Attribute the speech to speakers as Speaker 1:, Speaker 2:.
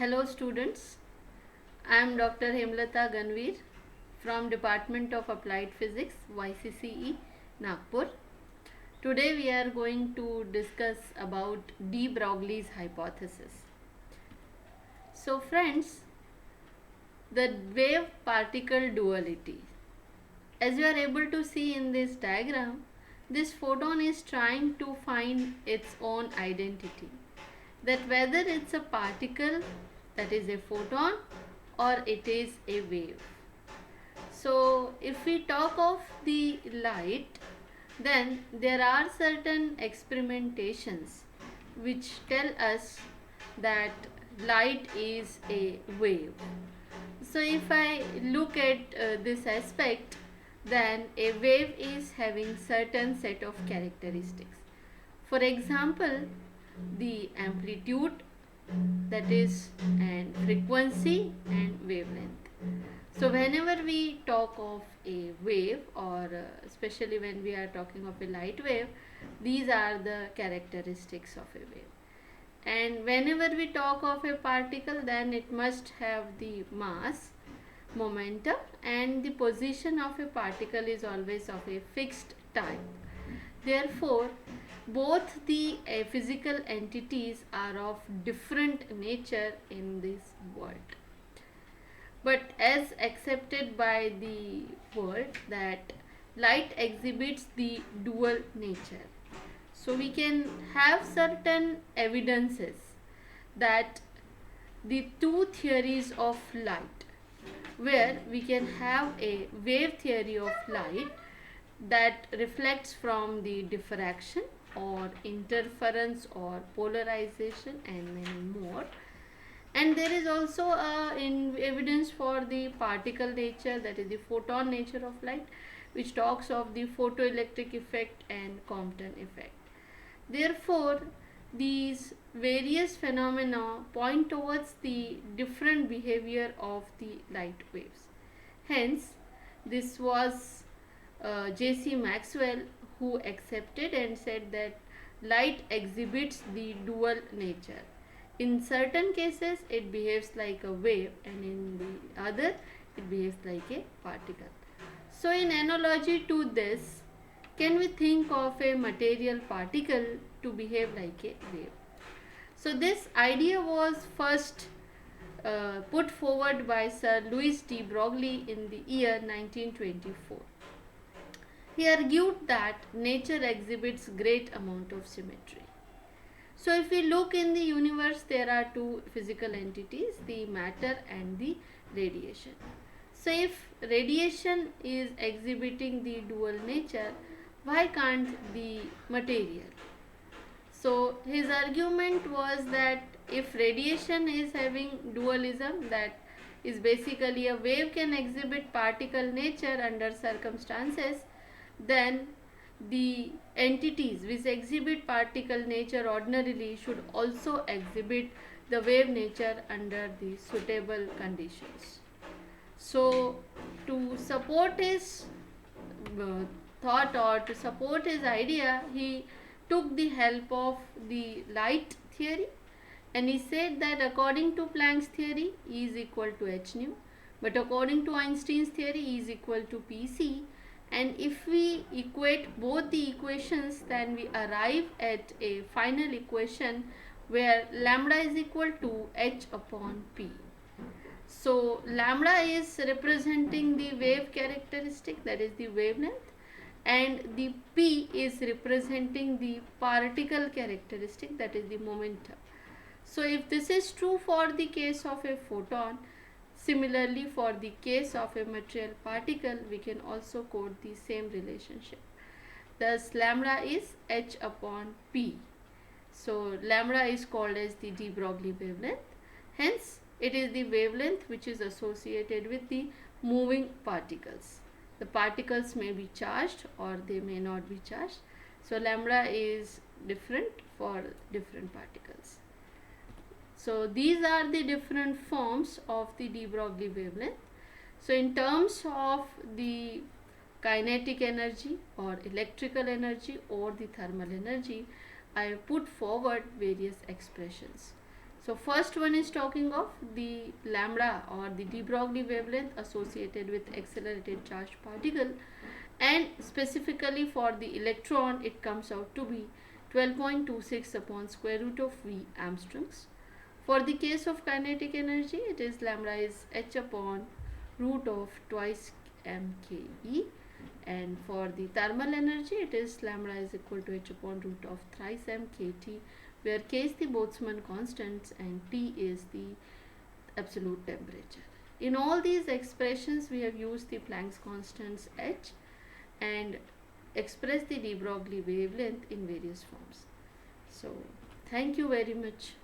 Speaker 1: Hello students, I am Dr. Hemlata Ganveer from Department of Applied Physics, YCCE, Nagpur. Today we are going to discuss about de Broglie's hypothesis. So friends, the wave particle duality. As you are able to see in this diagram, this photon is trying to find its own identity. That whether it's a particle, that is a photon, or it is a wave. So if we talk of the light, then there are certain experimentations which tell us that light is a wave. So if I look at this aspect, then a wave is having certain set of characteristics. For example, the amplitude, that is, and frequency and wavelength. So whenever we talk of a wave, or especially when we are talking of a light wave, these are the characteristics of a wave. And whenever we talk of a particle, then it must have the mass, momentum, and the position of a particle is always of a fixed type. Therefore, both the physical entities are of different nature in this world. But as accepted by the world, that light exhibits the dual nature. So we can have certain evidences that the two theories of light, where we can have a wave theory of light that reflects from the diffraction or interference or polarization and many more. And there is also evidence for the particle nature, that is the photon nature of light, which talks of the photoelectric effect and Compton effect. Therefore, these various phenomena point towards the different behavior of the light waves. Hence, this was J.C. Maxwell who accepted and said that light exhibits the dual nature. In certain cases, it behaves like a wave, and in the other, it behaves like a particle. So, in analogy to this, can we think of a material particle to behave like a wave? So, this idea was first put forward by Sir Louis de Broglie in the year 1924. He argued that nature exhibits great amount of symmetry. So if we look in the universe, there are two physical entities, the matter and the radiation. So if radiation is exhibiting the dual nature, why can't the material? So his argument was that if radiation is having dualism, that is basically a wave can exhibit particle nature under circumstances, then the entities which exhibit particle nature ordinarily should also exhibit the wave nature under the suitable conditions. So to support his thought, or to support his idea, he took the help of the light theory, and he said that according to Planck's theory, E is equal to h nu, but according to Einstein's theory, E is equal to pc. And if we equate both the equations, then we arrive at a final equation where lambda is equal to h upon p. So lambda is representing the wave characteristic, that is the wavelength, and the p is representing the particle characteristic, that is the momentum. So if this is true for the case of a photon, similarly for the case of a material particle, we can also quote the same relationship. Thus lambda is h upon p. So lambda is called as the de Broglie wavelength. Hence it is the wavelength which is associated with the moving particles. The particles may be charged or they may not be charged. So lambda is different for different particles. So these are the different forms of the de Broglie wavelength. So in terms of the kinetic energy or electrical energy or the thermal energy, I put forward various expressions. So first one is talking of the lambda or the de Broglie wavelength associated with accelerated charged particle, and specifically for the electron it comes out to be 12.26 upon square root of V Armstrongs. For the case of kinetic energy, it is lambda is h upon root of twice mke, and for the thermal energy it is lambda is equal to h upon root of thrice mkt, where k is the Boltzmann constants and T is the absolute temperature. In all these expressions we have used the Planck's constants h and express the de Broglie wavelength in various forms. So thank you very much.